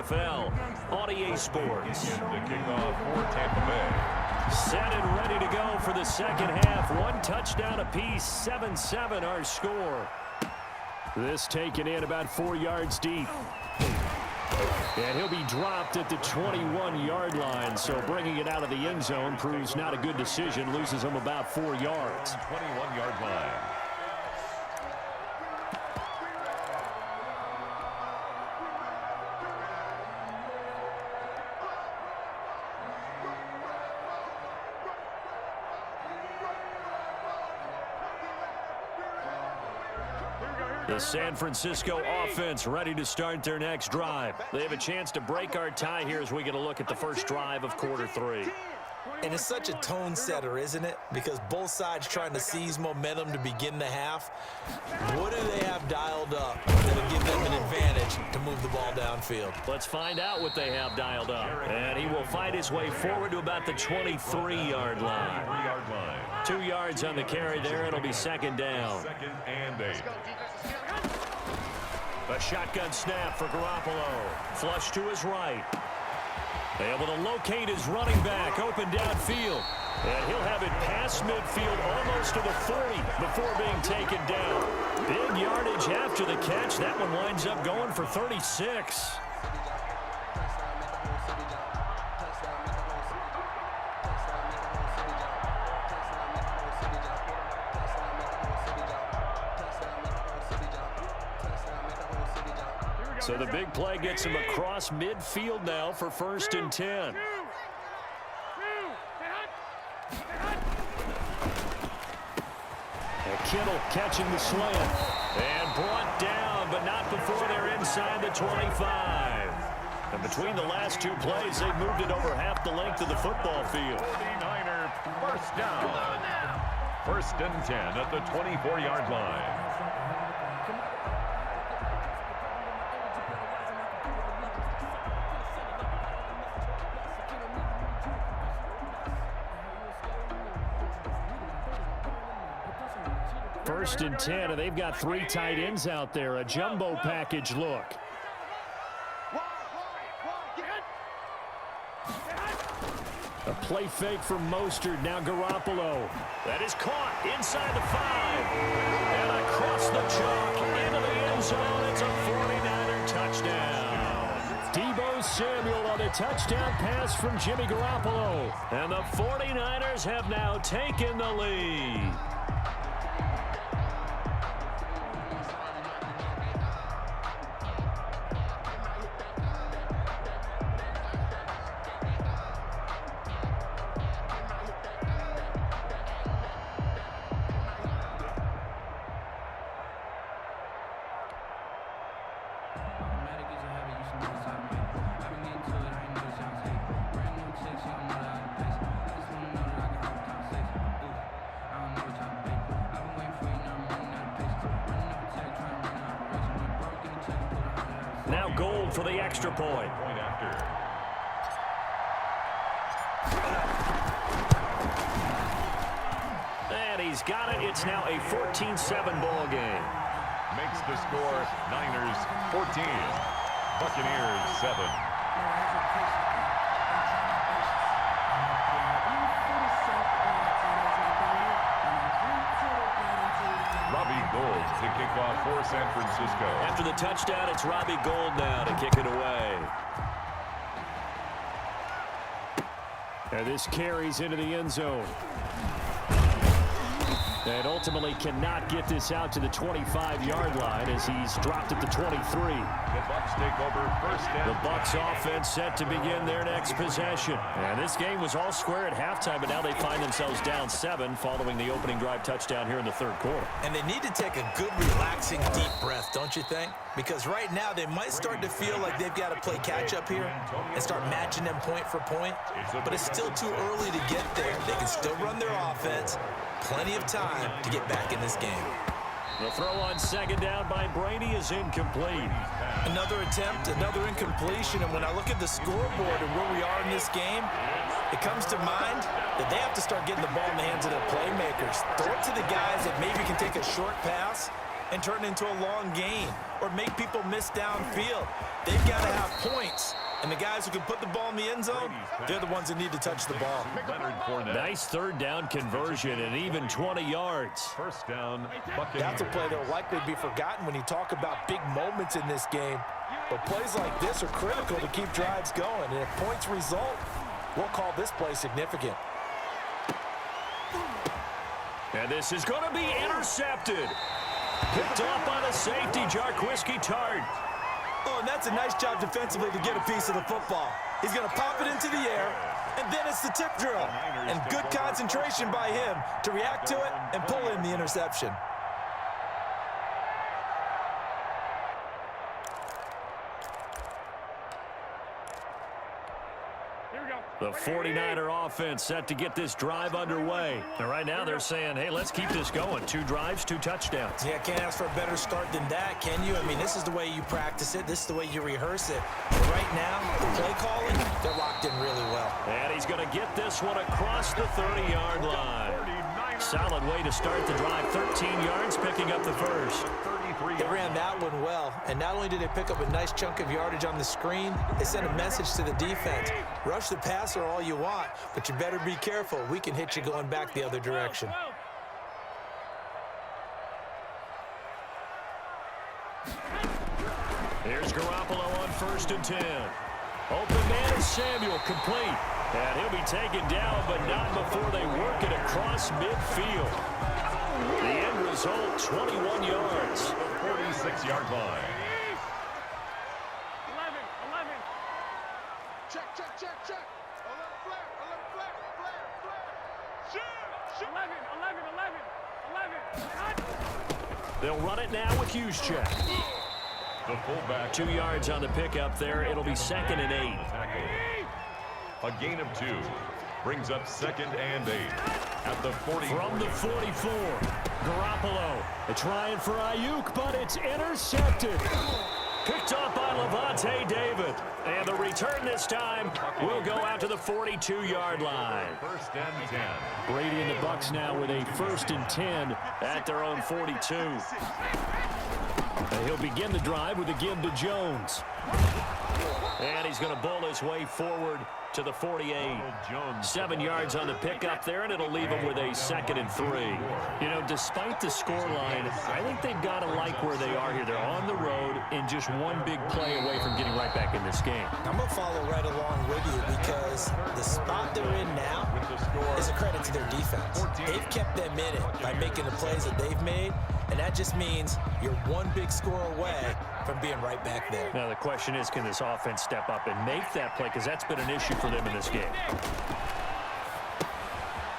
NFL on EA Sports. The kickoff for Tampa Bay. Set and ready to go for the second half. One touchdown apiece, 7-7 our score. This taken in about 4 yards deep. And he'll be dropped at the 21-yard line, so bringing it out of the end zone proves not a good decision. Loses him about 4 yards. 21-yard line. The San Francisco offense ready to start their next drive. They have a chance to break our tie here as we get a look at the first drive of quarter 3. And it's such a tone setter, isn't it? Because both sides trying to seize momentum to begin the half. What do they have dialed up that'll give them an advantage to move the ball downfield? Let's find out what they have dialed up. And he will fight his way forward to about the 23-yard line. 2 yards on the carry there. It'll be second down. Second and 8. A shotgun snap for Garoppolo. Flush to his right. Able to locate his running back open downfield. And he'll have it past midfield almost to the 40 before being taken down. Big yardage after the catch. That one winds up going for 36. So the big play gets him across midfield now for 1st and 10. And Kittle catching the slant. And brought down, but not before they're inside the 25. And between the last 2 plays, they've moved it over half the length of the football field. 49er first down. 1st and 10 at the 24-yard line. First and 10, and they've got 3 tight ends out there. A jumbo package look. A play fake from Mostert. Now Garoppolo. That is caught inside the 5. And across the chalk into the end zone. It's a 49er touchdown. Deebo Samuel on a touchdown pass from Jimmy Garoppolo. And the 49ers have now taken the lead. Now Gold for the extra point. And he's got it. It's now a 14-7 ball game. Makes the score Niners 14, Buccaneers 7. Gold to kick off for San Francisco. After the touchdown, it's Robbie Gould now to kick it away. And this carries into the end zone. And ultimately cannot get this out to the 25-yard line as he's dropped at the 23. The Bucs take over first down. The Bucs offense set to begin their next possession. And this game was all square at halftime, but now they find themselves down 7 following the opening drive touchdown here in the 3rd quarter. And they need to take a good, relaxing, deep breath, don't you think? Because right now they might start to feel like they've got to play catch-up here and start matching them point for point. But it's still too early to get there. They can still run their offense. Plenty of time to get back in this game. The throw on 2nd down by Brady is incomplete. Another attempt, another incompletion, and when I look at the scoreboard and where we are in this game, it comes to mind that they have to start getting the ball in the hands of their playmakers. Throw it to the guys that maybe can take a short pass and turn it into a long gain or make people miss downfield. They've got to have points And the guys who can put the ball in the end zone, they're the ones that need to touch the ball. Nice third down conversion and even 20 yards. First down, Buccaneers. That's a play that will likely be forgotten when you talk about big moments in this game. But plays like this are critical to keep drives going. And if points result, we'll call this play significant. And this is going to be intercepted. Picked off by the safety, Jarquiski Tart. Oh, and that's a nice job defensively to get a piece of the football. He's going to pop it into the air, and then it's the tip drill. And good concentration by him to react to it and pull in the interception. The 49er offense set to get this drive underway. And right now they're saying, hey, let's keep this going. 2 drives, 2 touchdowns. Yeah, can't ask for a better start than that, can you? I mean, this is the way you practice it. This is the way you rehearse it. But right now, the play calling, they're locked in really well. And he's going to get this one across the 30-yard line. Solid way to start the drive. 13 yards, picking up the first. They ran that one well, and not only did they pick up a nice chunk of yardage on the screen, they sent a message to the defense. Rush the passer all you want, but you better be careful. We can hit you going back the other direction. Here's Garoppolo on 1st and 10. Open man is Samuel, complete. And he'll be taken down, but not before they work it across midfield. The end result, 21 yards. 46-yard line. 11. Check. 11 flat. Shoot. They'll run it now with Juszczyk. The fullback. 2 yards on the pickup there. It'll be 2nd and 8. A gain of 2 brings up 2nd and 8 at the 40. From the 44, Garoppolo trying for Ayuk, but it's intercepted. Picked off by Levante David. And the return this time will go out to the 42-yard line. 1st and 10. Brady and the Bucs now with a 1st and 10 at their own 42. And he'll begin the drive with a give to Jones. And he's going to bowl his way forward to the 48. 7 yards on the pickup there, and it'll leave him with a 2nd and 3. You know, despite the scoreline, I think they've got to like where they are here. They're on the road and just one big play away from getting right back in this game. I'm going to follow right along with you because the spot they're in now is a credit to their defense. They've kept them in it by making the plays that they've made, and that just means you're one big score away from being right back there. Now the question is, can this offense step up and make that play? Because that's been an issue for them in this game.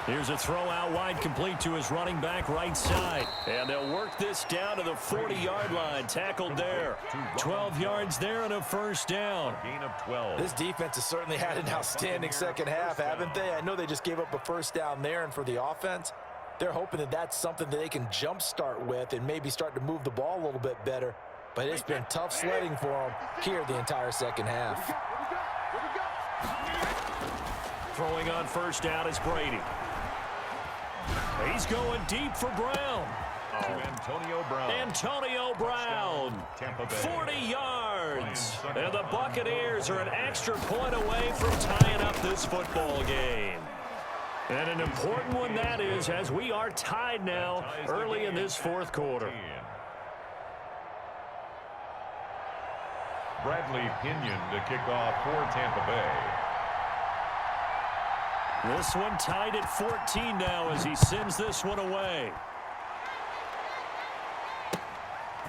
Here's a throw out wide, complete to his running back right side. And they'll work this down to the 40-yard line. Tackled there. 12 yards there and a 1st down. Gain of 12. This defense has certainly had an outstanding second half, haven't they? I know they just gave up a 1st down there, and for the offense, they're hoping that that's something that they can jumpstart with and maybe start to move the ball a little bit better. But it's been tough sledding for them here the entire second half. Throwing on 1st down is Brady. He's going deep for Brown. To Antonio Brown. Antonio Brown, 40 yards. And the Buccaneers are an extra point away from tying up this football game. And an important one that is, as we are tied now early in this 4th quarter. Bradley Pinion to kick off for Tampa Bay. This one tied at 14 now as he sends this one away.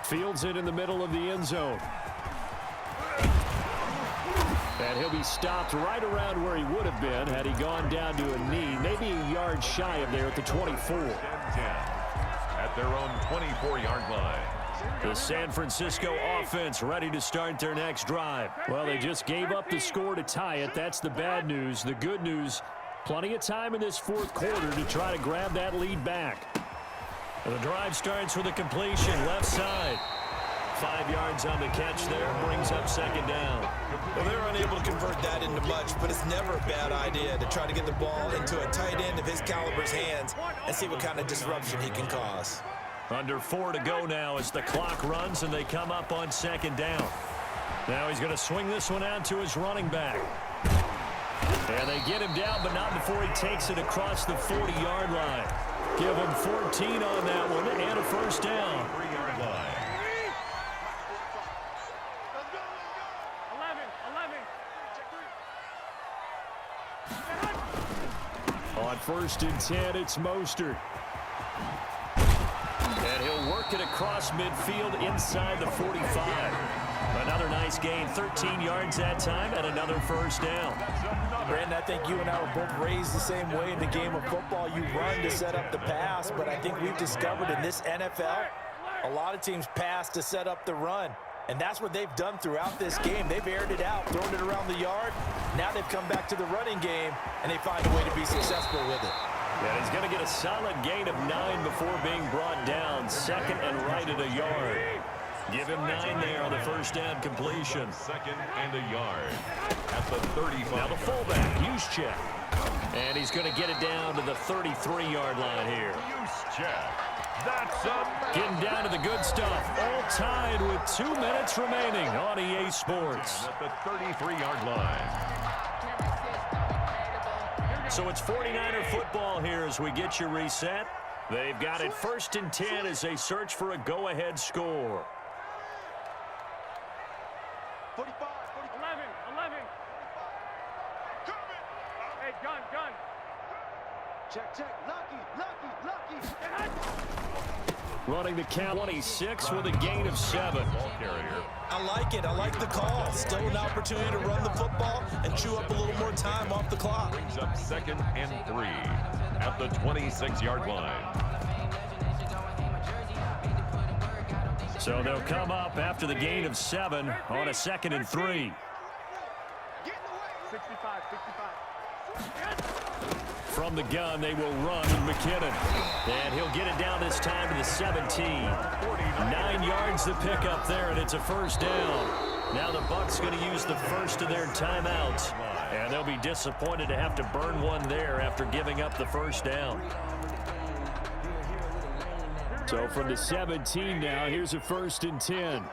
Fields it in the middle of the end zone. And he'll be stopped right around where he would have been had he gone down to a knee, maybe a yard shy of there at the 24. 10 at their own 24-yard line. The San Francisco offense ready to start their next drive. Well, they just gave up the score to tie it. That's the bad news. The good news, plenty of time in this 4th quarter to try to grab that lead back. And the drive starts with a completion left side. 5 yards on the catch there, brings up 2nd down. Well, they were unable to convert that into much, but it's never a bad idea to try to get the ball into a tight end of his caliber's hands and see what kind of disruption he can cause. Under 4 to go now as the clock runs and they come up on 2nd down. Now he's going to swing this one out to his running back. And they get him down, but not before he takes it across the 40-yard line. Give him 14 on that one and a first down. 3-yard line. 11. On 1st and 10, it's Mostert. And he'll work it across midfield inside the 45. Another nice gain, 13 yards that time, and another first down. Brandon, I think you and I were both raised the same way in the game of football. You run to set up the pass, but I think we've discovered in this NFL, a lot of teams pass to set up the run. And that's what they've done throughout this game. They've aired it out, thrown it around the yard. Now they've come back to the running game, and they find a way to be successful with it. Yeah, he's going to get a solid gain of 9 before being brought down. Second and right at a yard. Give him 9 there on the first down completion. Second and a yard at the 35. Now the fullback, Juszczyk. And he's going to get it down to the 33-yard line here. Juszczyk. That's up. Getting down to the good stuff. All tied with 2 minutes remaining on EA Sports. At the 33-yard line. So it's 49er football here as we get you reset. They've got it 1st and 10 as they search for a go-ahead score. 45, 11. Hey, gun. Check. Lucky. Running the count 26 with a gain of 7. Ball carrier. I like it. I like the call. Still an opportunity to run the football and chew up a little more time off the clock. Brings up 2nd and 3 at the 26-yard line. So they'll come up after the gain of 7 on a 2nd and 3. 65. From the gun, they will run McKinnon. And he'll get it down this time to the 17. 9 yards to pick up there, and it's a first down. Now the Bucs going to use the first of their timeouts. And they'll be disappointed to have to burn one there after giving up the first down. So from the 17 now, here's a 1st and 10. 11.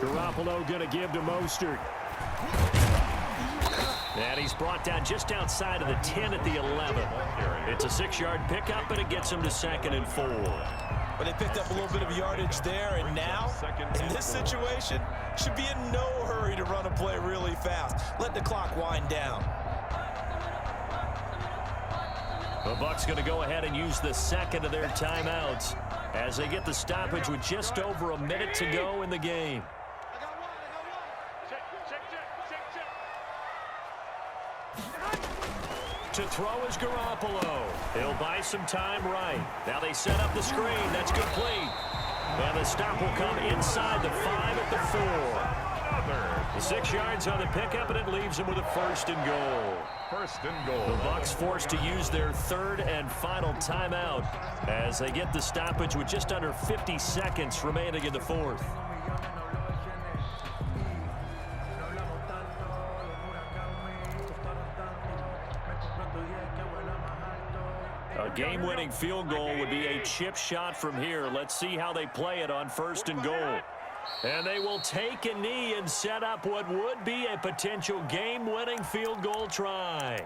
Garoppolo going to give to Mostert. And he's brought down just outside of the 10 at the 11. It's a 6-yard pickup, and it gets him to 2nd and 4. But they picked up a little bit of yardage there, and now, in this situation, should be in no hurry to run a play really fast. Let the clock wind down. The Bucs going to go ahead and use the 2nd of their timeouts as they get the stoppage with just over a minute to go in the game. To throw is Garoppolo. He'll buy some time right. Now they set up the screen. That's complete. And the stop will come inside the 5 at the 4. The 6 yards on the pickup, and it leaves him with a 1st and goal. 1st and goal. The Bucs forced to use their 3rd and final timeout as they get the stoppage with just under 50 seconds remaining in the 4th. A game-winning field goal would be a chip shot from here. Let's see how they play it on 1st and goal. And they will take a knee and set up what would be a potential game-winning field goal try.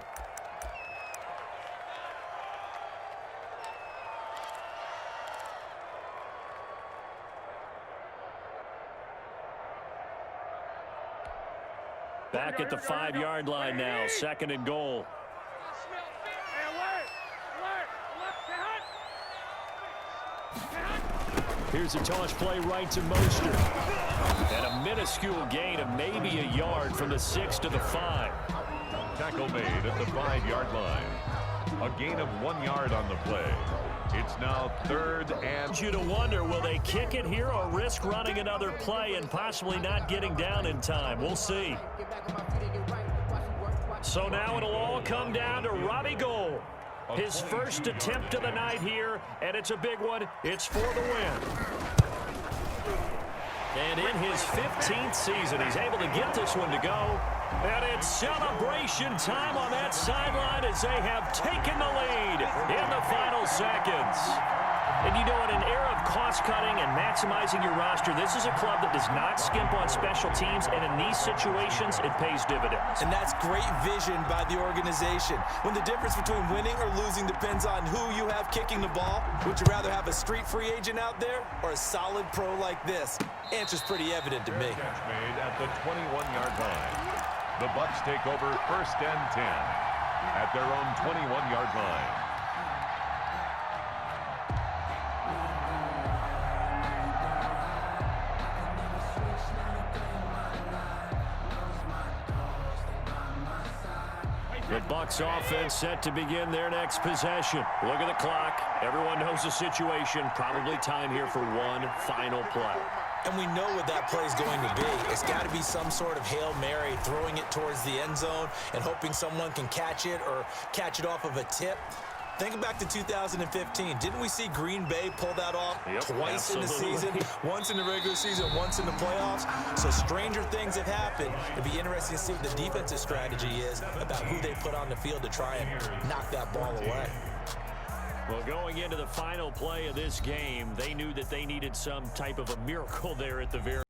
Back at the 5-yard line now, 2nd and goal. Here's a toss play right to Mostert. And a minuscule gain of maybe a yard from the 6 to the 5. Tackle made at the 5-yard line. A gain of 1 yard on the play. It's now 3rd and... You to wonder, will they kick it here or risk running another play and possibly not getting down in time? We'll see. So now it'll all come down to Robbie Gould. His first attempt of the night here, and it's a big one. It's for the win. And in his 15th season, he's able to get this one to go. And it's celebration time on that sideline as they have taken the lead in the final seconds. And you know, in an era of cost-cutting and maximizing your roster, this is a club that does not skimp on special teams, and in these situations, it pays dividends. And that's great vision by the organization. When the difference between winning or losing depends on who you have kicking the ball, would you rather have a street free agent out there or a solid pro like this? Answer's pretty evident to me. Catch made at the 21-yard line. The Bucs take over 1st and 10 at their own 21-yard line. The Bucs offense set to begin their next possession. Look at the clock. Everyone knows the situation. Probably time here for one final play. And we know what that play is going to be. It's got to be some sort of Hail Mary, throwing it towards the end zone and hoping someone can catch it or catch it off of a tip. Think back to 2015. Didn't we see Green Bay pull that off twice in the season? Once in the regular season, once in the playoffs. So stranger things have happened. It'd be interesting to see what the defensive strategy is about who they put on the field to try and knock that ball away. Well, going into the final play of this game, they knew that they needed some type of a miracle there at the very